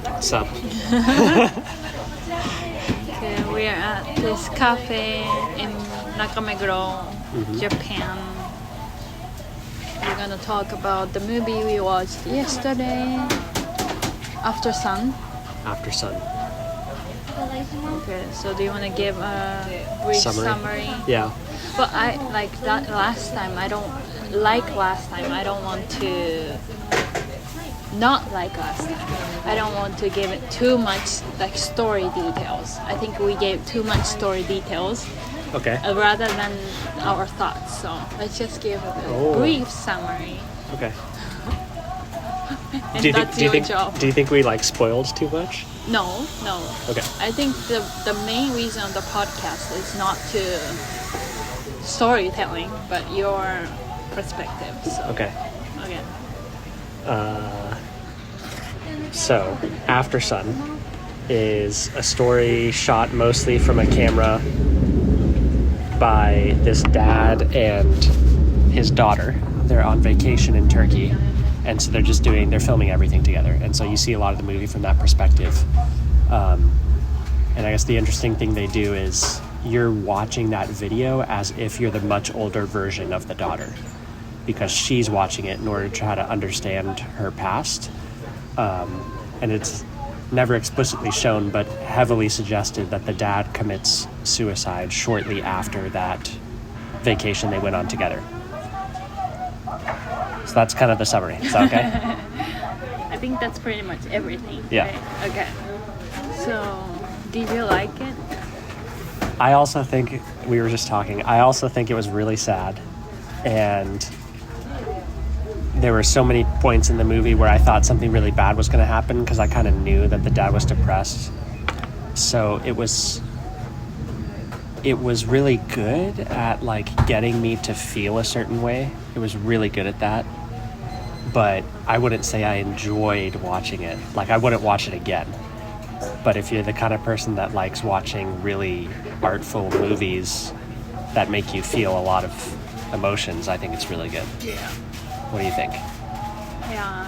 What's up? Okay, we are at this cafe in Nakameguro, Japan. We're gonna talk about the movie we watched yesterday, Aftersun. Aftersun. Okay, so do you want to give a brief summary? Yeah. But I like that last time. I don't want to not like last time. I don't want to give it too much like story details. I think we gave too much story details. Okay. Rather than our thoughts. So let's just give a brief summary. Okay. And that's your job. Do you think we like spoiled too much? No. Okay. I think the main reason of the podcast is not to storytelling, but your perspective. So. Okay. Okay. So, Aftersun is a story shot mostly from a camera by this dad and his daughter. They're on vacation in Turkey, and so they're filming everything together. And so you see a lot of the movie from that perspective. And I guess the interesting thing they do is you're watching that video as if you're the much older version of the daughter, because she's watching it in order to try to understand her past. And it's never explicitly shown, but heavily suggested that the dad commits suicide shortly after that vacation they went on together. So that's kind of the summary. Is that okay? I think that's pretty much everything. Yeah. Right? Okay. So, did you like it? I also think, we were just talking, I also think it was really sad. And there were so many points in the movie where I thought something really bad was going to happen because I kind of knew that the dad was depressed. So it was really good at like getting me to feel a certain way. It was really good at that. But I wouldn't say I enjoyed watching it. Like I wouldn't watch it again. But if you're the kind of person that likes watching really artful movies that make you feel a lot of emotions, I think it's really good. Yeah. What do you think? Yeah,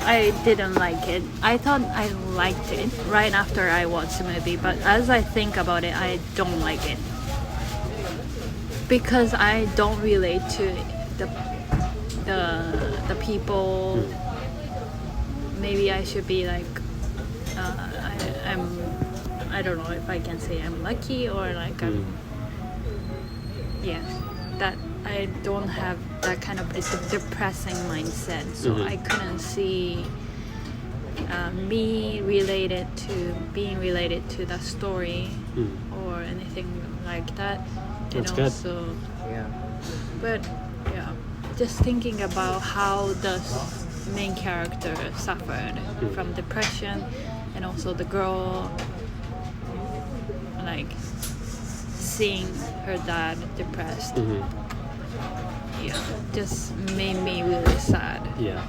I didn't like it. I thought I liked it right after I watched the movie, but as I think about it, I don't like it. Because I don't relate to the people. Maybe I should be like I don't know if I can say I'm lucky or like I'm that I don't have that kind of depressing mindset, so I couldn't see being related to the story or anything like that. That's good. So yeah, but yeah, just thinking about how the main character suffered from depression, and also the girl like seeing her dad depressed. Yeah, just made me really sad. Yeah.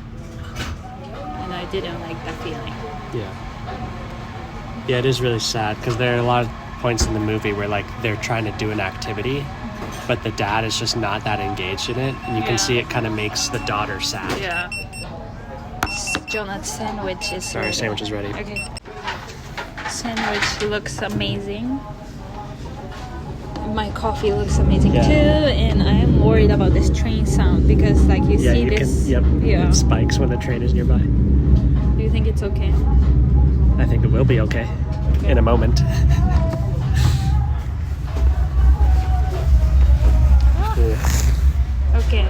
And I didn't like that feeling. Yeah, it is really sad because there are a lot of points in the movie where like they're trying to do an activity, but the dad is just not that engaged in it, and you can see it kind of makes the daughter sad. Yeah. Jonathan's sandwich is Sorry, ready. sandwich is ready. Okay. Sandwich looks amazing. My coffee looks amazing too, and I'm worried about this train sound because like you see this. It spikes when the train is nearby. Do you think it's okay? I think it will be okay in a moment. Okay,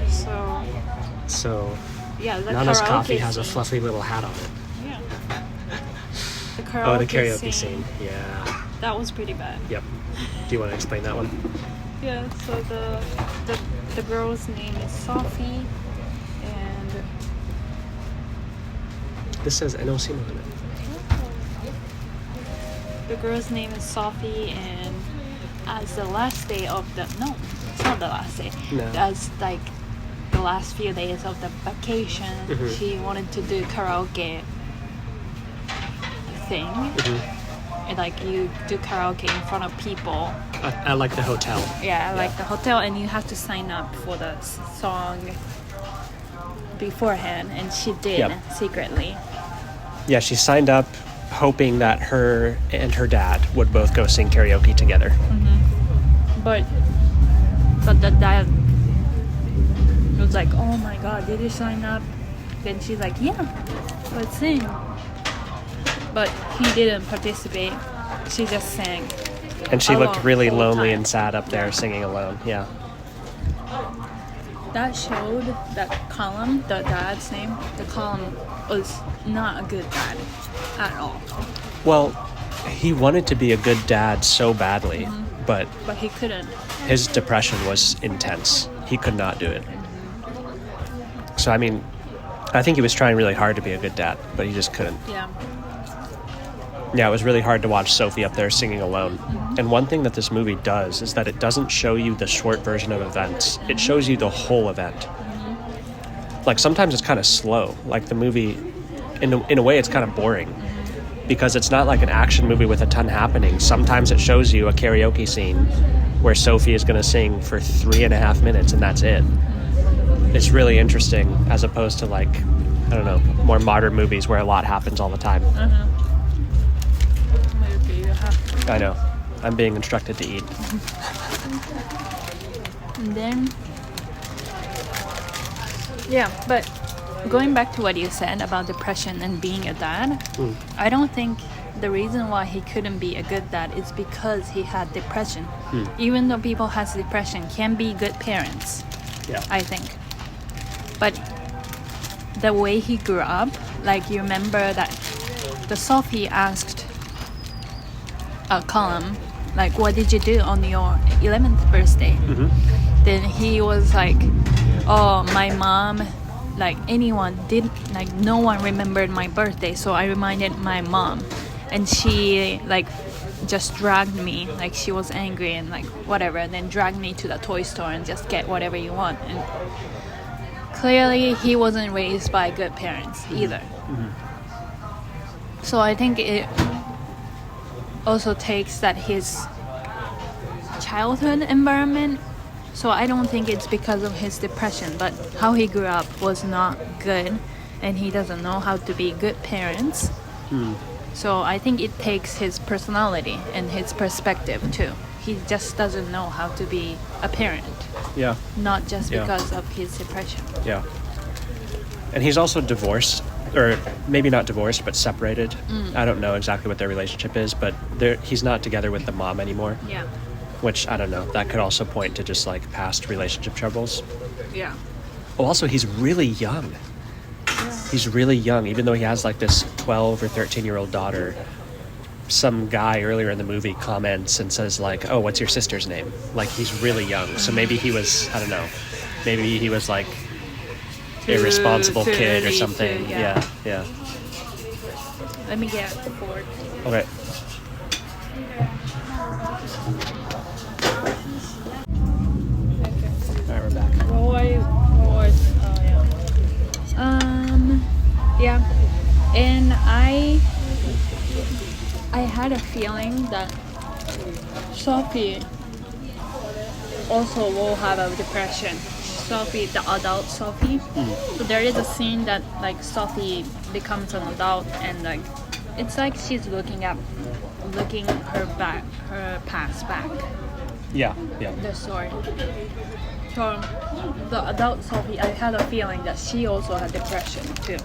so yeah, the Nana's karaoke coffee has a scene. fluffy little hat on it. Yeah. The karaoke, the karaoke scene. Yeah. That was pretty bad. Yep. Do you want to explain that one? Yeah, so the girl's name is Sophie, and this says NOC on it. The girl's name is Sophie, and as the last day of it's not the last day. No. As like the last few days of the vacation, she wanted to do karaoke thing. And like you do karaoke in front of people. I like the hotel. Yeah, I like the hotel, and you have to sign up for the song beforehand, and she did Yep. secretly. Yeah, she signed up hoping that her and her dad would both go sing karaoke together. But the dad was like, "Oh my God, did you sign up?" Then she's like, "Yeah, let's sing." But he didn't participate. She just sang. And she looked Alone, really whole lonely time. and sad up there singing alone. Yeah. That showed that Colum, the dad's name, the Colum was not a good dad at all. Well, he wanted to be a good dad so badly, but But he couldn't. his depression was intense. He could not do it. So, I mean, I think he was trying really hard to be a good dad, but he just couldn't. Yeah. Yeah, it was really hard to watch Sophie up there singing alone. And one thing that this movie does is that it doesn't show you the short version of events. It shows you the whole event. Like, sometimes it's kind of slow. Like, the movie, in a way, it's kind of boring. Because it's not like an action movie with a ton happening. Sometimes it shows you a karaoke scene where Sophie is going to sing for 3.5 minutes, and that's it. It's really interesting, as opposed to, like, I don't know, more modern movies where a lot happens all the time. Maybe you have to. I know. I'm being instructed to eat. And then, yeah, but going back to what you said about depression and being a dad, I don't think the reason why he couldn't be a good dad is because he had depression. Even though people has depression, can be good parents, Yeah. I think. But the way he grew up, like you remember that the Sophie asked Colum, like, what did you do on your 11th birthday? Then he was like, oh, my mom, like anyone did, like no one remembered my birthday, so I reminded my mom, and she like just dragged me, like she was angry and like whatever, and then dragged me to the toy store and just get whatever you want. And clearly he wasn't raised by good parents either. So I think it also takes that his childhood environment. So I don't think it's because of his depression, but how he grew up was not good, and he doesn't know how to be good parents. So I think it takes his personality and his perspective too. He just doesn't know how to be a parent, Yeah. not just Yeah. because of his depression. Yeah. And he's also divorced, or maybe not divorced, but separated. I don't know exactly what their relationship is, but he's not together with the mom anymore, Yeah. which, I don't know, that could also point to just like past relationship troubles. Yeah. Oh, also, he's really young. He's really young, even though he has like this 12 or 13-year-old daughter. Some guy earlier in the movie comments and says like, oh, what's your sister's name? Like, he's really young. So maybe he was, I don't know, maybe he was like irresponsible too kid or early something. to- yeah. Yeah. Let me get the fork. Okay. All right, we're back. Roy was, yeah. And I had a feeling that Sophie also will have a depression. Sophie, the adult Sophie. So there is a scene that like Sophie becomes an adult, and like it's like she's looking her past back. Yeah. The story. So the adult Sophie, I had a feeling that she also had depression too.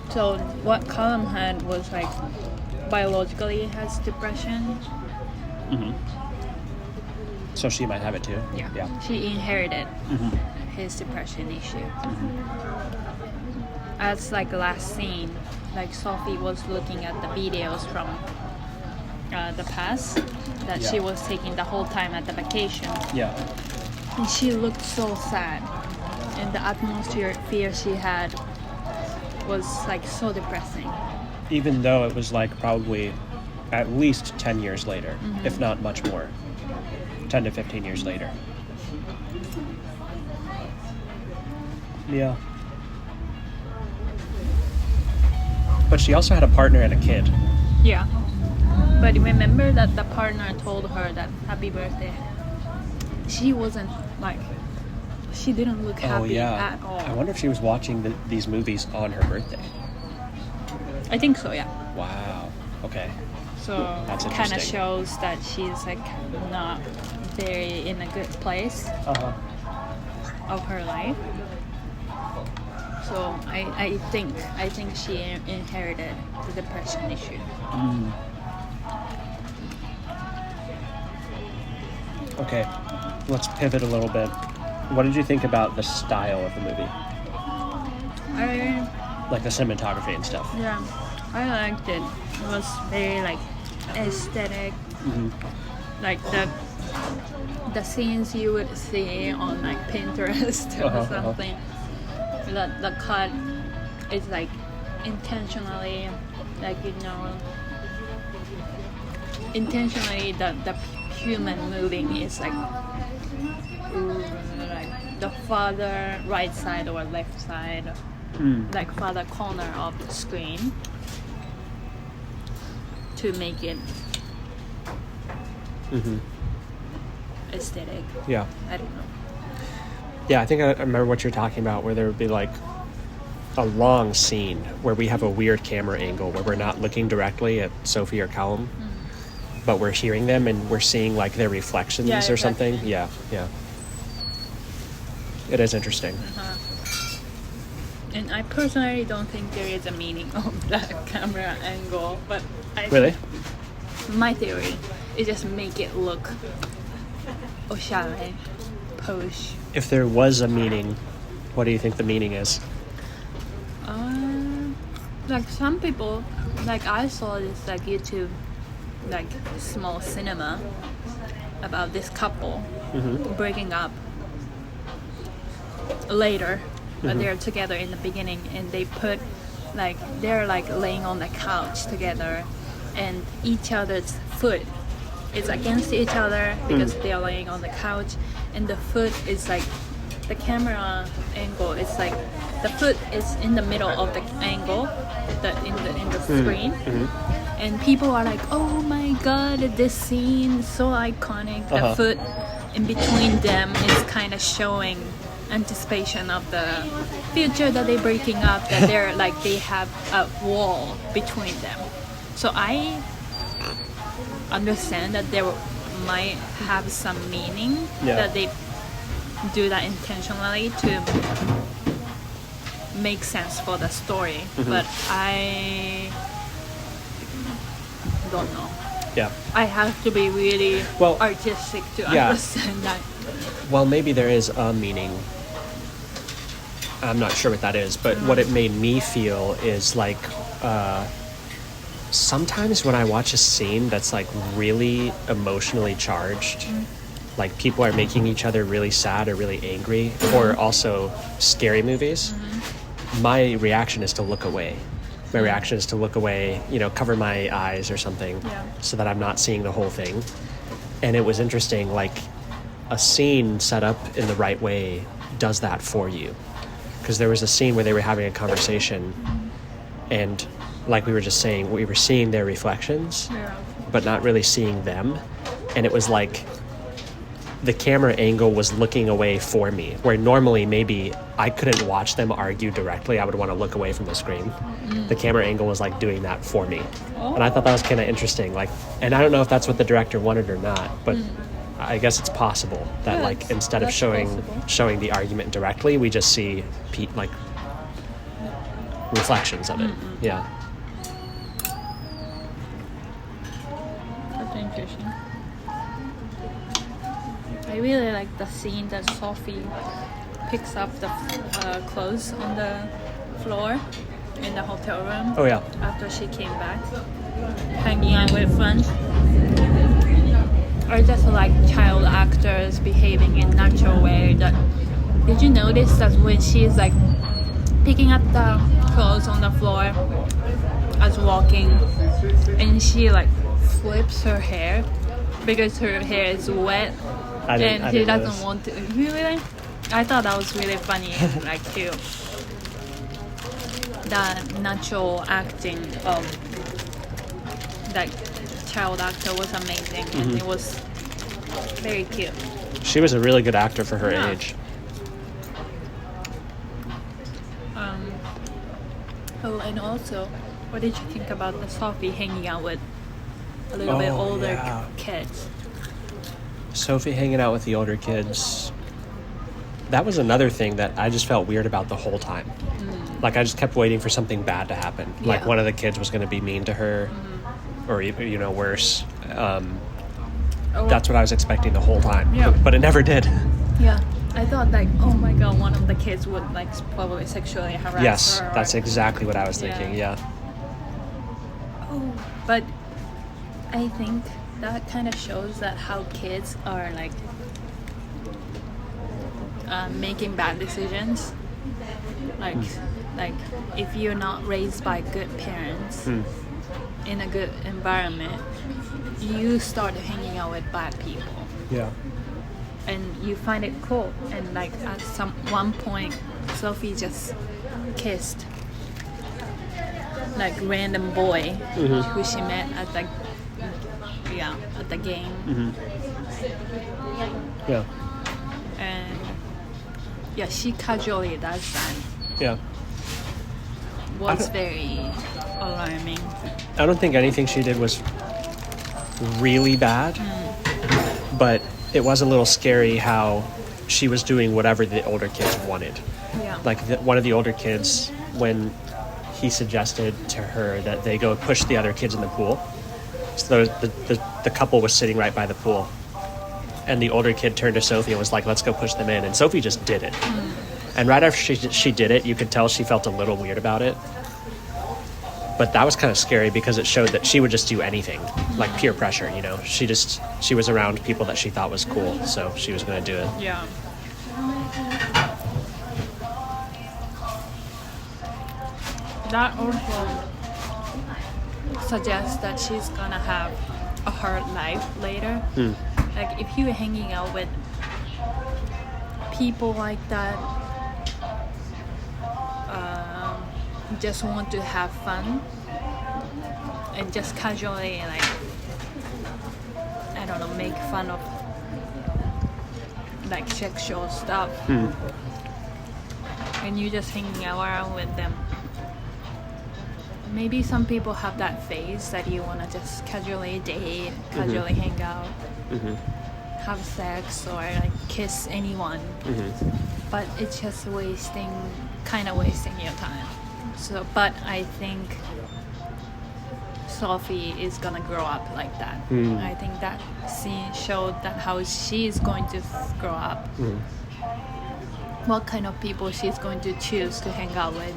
So what Colum had was like biologically has depression. So she might have it too. Yeah. She inherited his depression issue. As like the last scene, like Sophie was looking at the videos from the past that she Yeah. was taking the whole time at the vacation. Yeah. And she looked so sad, and the atmosphere she had was like so depressing. Even though it was like probably at least 10 years later, if not much more. 10 to 15 years later. Yeah. But she also had a partner and a kid. Yeah. But remember that the partner told her that happy birthday. She wasn't like she didn't look happy at all. I wonder if she was watching these movies on her birthday. I think so, yeah. Wow. Okay. So That's it kind of interesting. shows that she's like not very in a good place of her life. So I think she inherited the depression issue. Okay, let's pivot a little bit. What did you think about the style of the movie? Like the cinematography and stuff? Yeah, I liked it. It was very like aesthetic. Like the scenes you would see on like Pinterest or something. The cut is like intentionally, like intentionally the human moving is like the farther right side or left side, like farther corner of the screen to make it aesthetic. Yeah. I don't know. Yeah, I think I remember what you're talking about, where there would be like a long scene where we have a weird camera angle where we're not looking directly at Sophie or Callum, but we're hearing them and we're seeing like their reflections or something. Yeah. It is interesting. And I personally don't think there is a meaning of that camera angle, but Really? My theory is just make it look oshare, posh. If there was a meaning, what do you think the meaning is? Like some people, like I saw this like YouTube, like small cinema about this couple breaking up later, but they're together in the beginning, and they put like they're like laying on the couch together, and each other's foot is against each other because they are laying on the couch, and the foot is like the camera angle is like the foot is in the middle of the angle in the screen, and people are like, oh my god, this scene is so iconic. The foot in between them is kind of showing anticipation of the future that they're breaking up, that they're like they have a wall between them. So I understand that there might have some meaning that they do that intentionally to make sense for the story, but I don't know. Yeah. I have to be really artistic to understand that. Well, maybe there is a meaning. I'm not sure what that is, but what it made me feel is like sometimes when I watch a scene that's like really emotionally charged, like people are making each other really sad or really angry, or also scary movies, my reaction is to look away. My reaction is to look away, cover my eyes or something so that I'm not seeing the whole thing. And it was interesting, like a scene set up in the right way does that for you. Because there was a scene where they were having a conversation, and like we were just saying, we were seeing their reflections, but not really seeing them. And it was like the camera angle was looking away for me, where normally maybe I couldn't watch them argue directly. I would want to look away from the screen. The camera angle was like doing that for me. And I thought that was kind of interesting. Like, and I don't know if that's what the director wanted or not, but I guess it's possible that like instead of showing the argument directly, we just see like reflections of it. Yeah. That's interesting. I really like the scene that Sophie picks up the clothes on the floor in the hotel room. Oh yeah. After she came back, hanging out with friends. Or just like child actors behaving in natural way. Did you notice that when she's like picking up the clothes on the floor as walking, and she like flips her hair because her hair is wet and she doesn't want to. Really? I thought that was really funny. Like cute. The natural acting of that child actor was amazing, and it was very cute. She was a really good actor for her age. Oh, and also, what did you think about the Sophie hanging out with a little bit older kids? Sophie hanging out with the older kids. That was another thing that I just felt weird about the whole time. Like, I just kept waiting for something bad to happen. Yeah. Like, one of the kids was going to be mean to her, or, you know, worse. That's what I was expecting the whole time. Yeah. But it never did. Yeah. I thought, like, oh my god, one of the kids would, like, probably sexually harass her. Yes, that's exactly what I was thinking, yeah. Oh, but I think that kind of shows that how kids are, like, making bad decisions. Like, if you're not raised by good parents in a good environment, you start hanging out with bad people. Yeah. And you find it cool. And like at one point, Sophie just kissed like random boy who she met at the game. Yeah. And yeah, she casually does that. Yeah. Was very alarming. I don't think anything she did was really bad, but it was a little scary how she was doing whatever the older kids wanted. Yeah. Like one of the older kids, when he suggested to her that they go push the other kids in the pool. So the couple was sitting right by the pool. And the older kid turned to Sophie and was like, let's go push them in. And Sophie just did it. And right after she did it, you could tell she felt a little weird about it. But that was kind of scary because it showed that she would just do anything, like peer pressure, you know. She was around people that she thought was cool, so she was going to do it. Yeah. That also suggests that she's going to have a hard life later. Like if you're hanging out with people like that, just want to have fun and just casually, like, I don't know, make fun of like sexual stuff, and you just hanging around with them. Maybe some people have that phase that you want to just casually date, casually hang out, have sex, or like kiss anyone, but it's just kind of wasting your time. So, but I think Sophie is gonna grow up like that. I think that scene showed that how she's going to grow up. What kind of people she's going to choose to hang out with.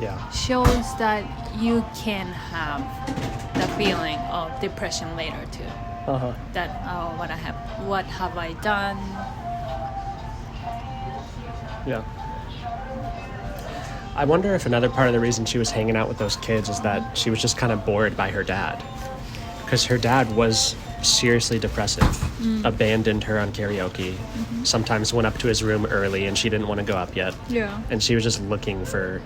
Yeah. Shows that you can have the feeling of depression later too. That what have I done? Yeah. I wonder if another part of the reason she was hanging out with those kids is that she was just kind of bored by her dad. Because her dad was seriously depressive, abandoned her on karaoke, sometimes went up to his room early and she didn't want to go up yet. Yeah. And she was just looking for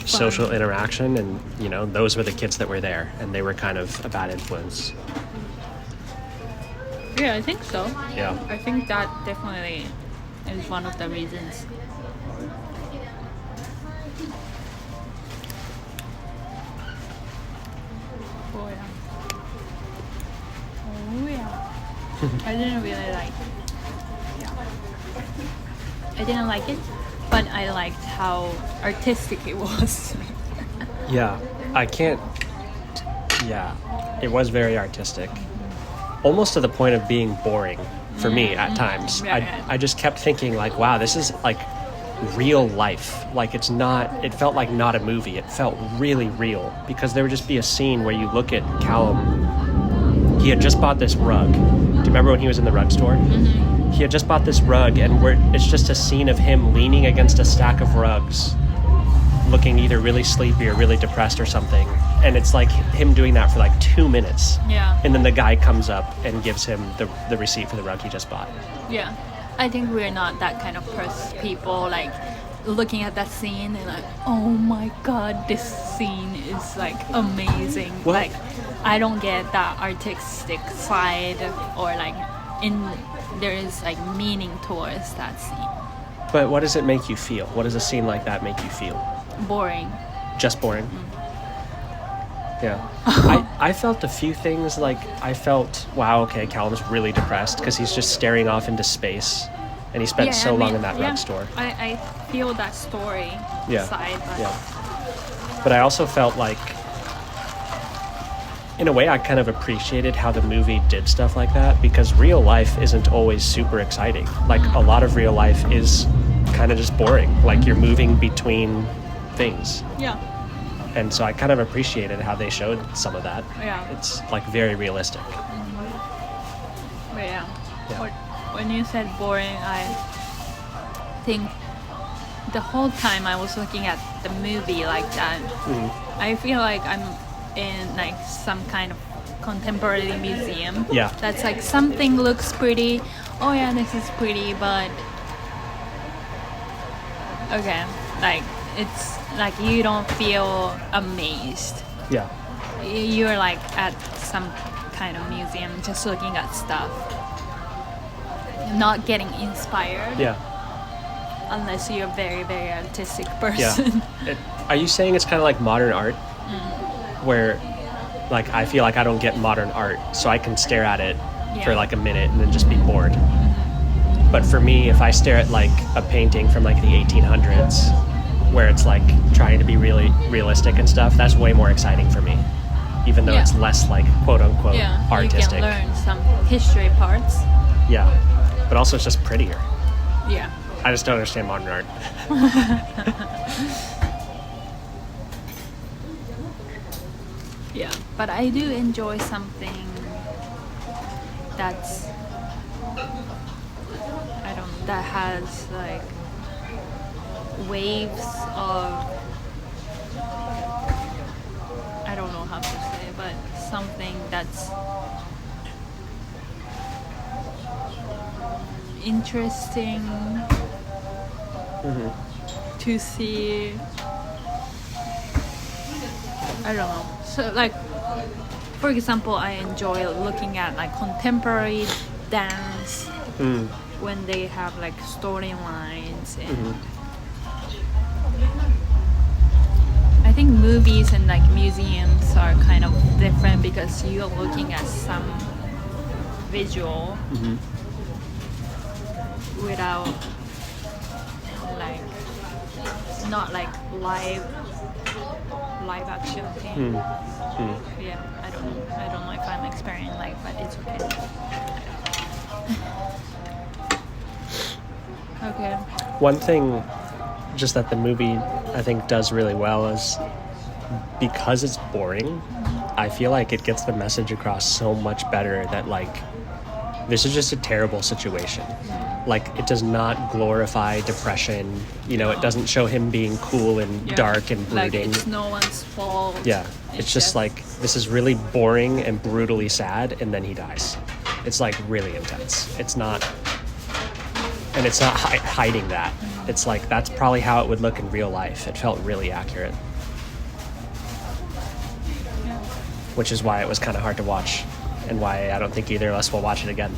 social interaction, and, you know, those were the kids that were there, and they were kind of a bad influence. Yeah, I think so. Yeah. I think that definitely is one of the reasons. Oh yeah. I didn't really like it. Yeah. I didn't like it, but I liked how artistic it was. Yeah. It was very artistic. Almost to the point of being boring for me at times. Yeah. I just kept thinking, like, wow, this is like real life. Like, it felt like not a movie. It felt really real, because there would just be a scene where you look at Callum. He had just bought this rug. Do you remember when he was in the rug store? He had just bought this rug, and it's just a scene of him leaning against a stack of rugs, looking either really sleepy or really depressed or something. And it's like him doing that for like 2 minutes. Yeah. And then the guy comes up and gives him the receipt for the rug he just bought. Yeah. I think we're not that kind of people, like, looking at that scene and like, oh my god, this scene is like amazing. Well, like, I don't get that artistic side, or like there is like meaning towards that scene. But what does it make you feel? What does a scene like that make you feel? Boring. Just boring? Yeah. I felt a few things, like I felt, wow, okay, Callum's really depressed because he's just staring off into space and he spent so long in that rug store. I feel that story side. But I also felt like, in a way, I kind of appreciated how the movie did stuff like that, because real life isn't always super exciting. Like, a lot of real life is kind of just boring. Like, you're moving between things. Yeah. And so I kind of appreciated how they showed some of that. Yeah. It's, like, very realistic. But yeah. When you said boring, I think the whole time I was looking at the movie like that, I feel like I'm in like some kind of contemporary museum. Yeah. That's like something looks pretty. Oh yeah, this is pretty, but okay, like it's like you don't feel amazed. Yeah. You're like at some kind of museum just looking at stuff, not getting inspired. Yeah. Unless you're a very, very artistic person. Yeah. Are you saying it's kind of like modern art? Where, like, I feel like I don't get modern art, so I can stare at it for like a minute and then just be bored. But for me, if I stare at like a painting from like the 1800s, where it's like trying to be really realistic and stuff, that's way more exciting for me. Even though it's less like quote unquote artistic. You can learn some history parts. Yeah. But also it's just prettier. Yeah. I just don't understand modern art. Yeah, but I do enjoy something that's, that has like waves of, I don't know how to say, but something that's interesting to see. I don't know. So like, for example, I enjoy looking at like contemporary dance when they have like storylines, and I think movies and like museums are kind of different because you're looking at some visual without like, not like live action thing. Yeah, I don't know if I'm experiencing like, but it's okay. Okay. One thing just that the movie I think does really well is, because it's boring, I feel like it gets the message across so much better that like this is just a terrible situation. Like, it does not glorify depression. You know, it doesn't show him being cool and dark and brooding. Like, it's no one's fault. Yeah. It's just like, this is really boring and brutally sad, and then he dies. It's like really intense. It's not, and it's not hiding that. It's like, that's probably how it would look in real life. It felt really accurate. Which is why it was kind of hard to watch, and why I don't think either of us will watch it again.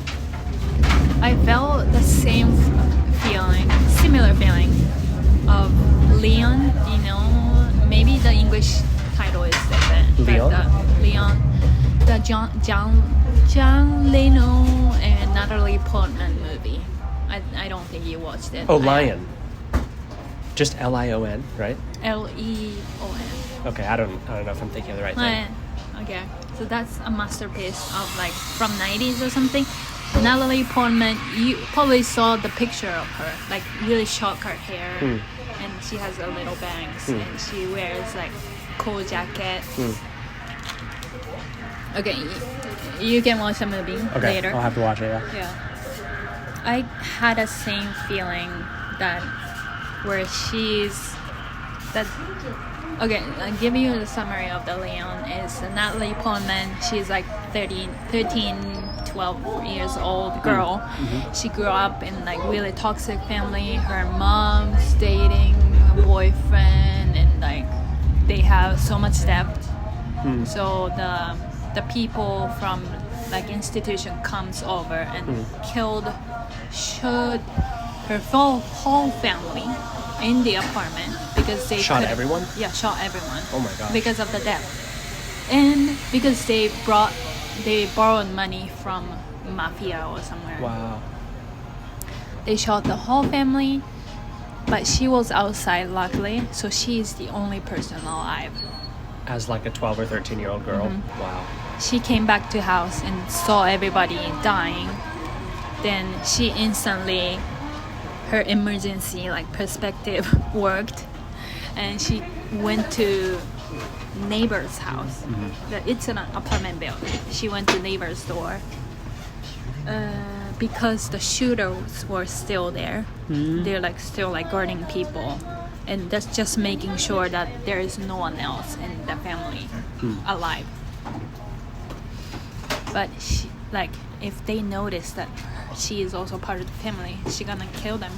I felt the same similar feeling of Leon. You know, maybe the English title is different. Leon? The John Leno and Natalie Portman movie. I don't think you watched it. Oh, Lion. Just Lion, right? Leon. Okay, I don't know if I'm thinking of the right thing. Okay, so that's a masterpiece of like from 90s or something. Natalie Portman, you probably saw the picture of her, like really short cut hair, and she has a little bangs, and she wears like cool jacket. Okay, you can watch the movie later. I'll have to watch it. Yeah, I had a same feeling that where she's that. Okay, I'll give you the summary of the Leon. Is Natalie Portman. She's like 13, 12 years old girl. She grew up in like really toxic family. Her mom's dating a boyfriend, and like they have so much debt. So the people from like institution comes over and shoot her whole family in the apartment because they Shot everyone? Yeah, shot everyone. Oh my gosh. Because of the death. And because they borrowed money from mafia or somewhere. Wow. They shot the whole family, but she was outside luckily, so she is the only person alive. As like a 12 or 13-year-old girl? Mm-hmm. Wow. She came back to house and saw everybody dying. Then she instantly, her emergency perspective worked, and she went to neighbor's house. Mm-hmm. It's an apartment building. She went to neighbor's door because the shooters were still there. Mm-hmm. They're still guarding people, and that's just making sure that there is no one else in the family alive. But she, if they notice that she is also part of the family, she's gonna kill them.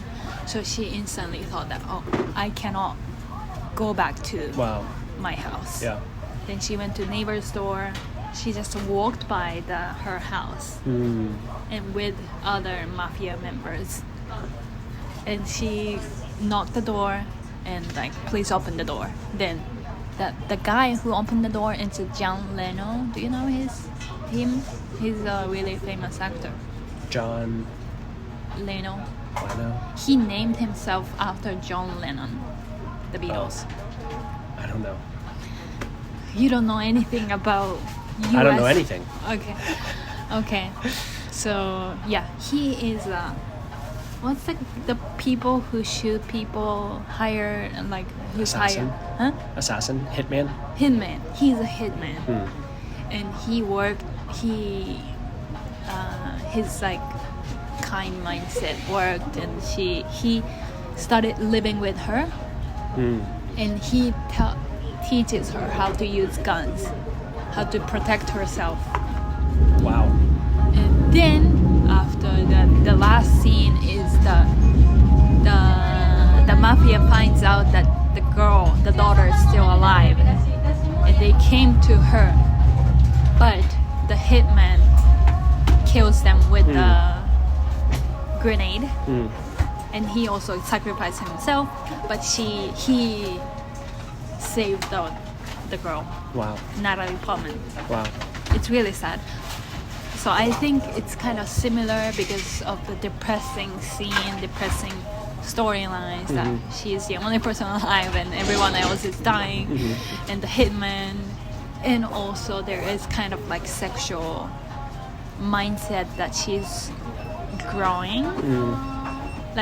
So she instantly thought that, oh, I cannot go back to my house. Yeah. Then she went to neighbor's door. She just walked by her house and with other mafia members. And she knocked the door and please open the door. Then the guy who opened the door is John Leno. Do you know him? He's a really famous actor. John Leno. Leno? He named himself after John Lennon, the Beatles. Oh. I don't know. You don't know anything about US? I don't know anything. Okay. So yeah, he is what's the people who shoot people hire who's Assassin? hired? Huh? Assassin? Hitman? Hitman. He's a hitman. And he worked. His kind mindset worked, and he started living with her, and he teaches her how to use guns, how to protect herself. Wow. And then after the last scene is the mafia finds out that the daughter is still alive, and they came to her, but the hitman kills them with the grenade, and he also sacrificed himself, but he saved the girl. Wow. Natalie Portman. Wow. It's really sad. So I think it's kind of similar because of the depressing storylines that she is the only person alive and everyone else is dying, and the hitman, and also there is kind of sexual mindset that she's growing.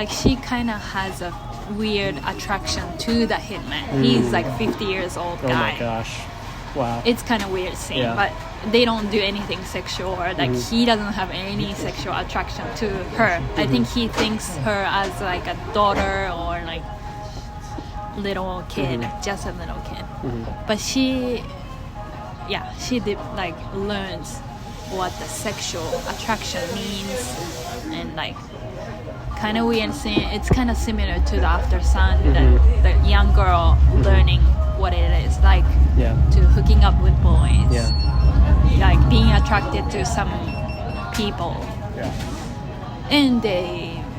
She kind of has a weird attraction to the hitman. He's 50 years old guy. Oh my gosh. Wow. It's kind of weird scene, but they don't do anything sexual, or he doesn't have any sexual attraction to her. I think he thinks her as a daughter or little kid, just a little kid. But she did learns what the sexual attraction means, and kind of weird scene. It's kind of similar to the Aftersun, the young girl learning what it is to hooking up with boys, being attracted to some people, and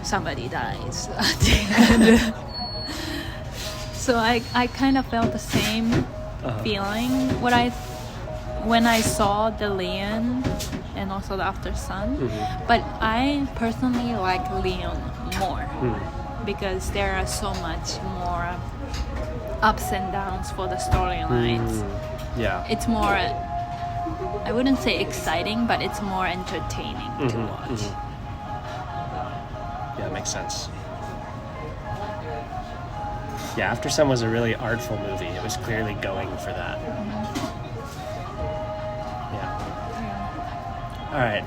somebody dies at the end. So I kind of felt the same feeling when I saw the Leon and also the Aftersun, but I personally like Leon more because there are so much more ups and downs for the storylines. Yeah. It's more, I wouldn't say exciting, but it's more entertaining to watch. Yeah, makes sense. Yeah, Aftersun was a really artful movie. It was clearly going for that. All right.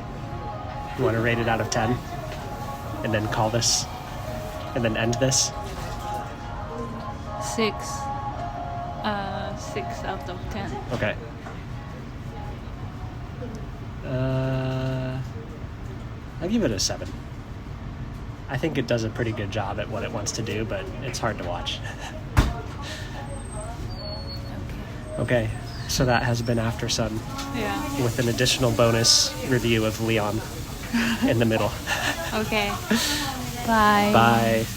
You want to rate it out of 10? And then call this? And then end this? 6 out of 10. Okay. I give it a 7. I think it does a pretty good job at what it wants to do, but it's hard to watch. Okay. So that has been Aftersun. Yeah. With an additional bonus review of Leon in the middle. Okay. Bye. Bye.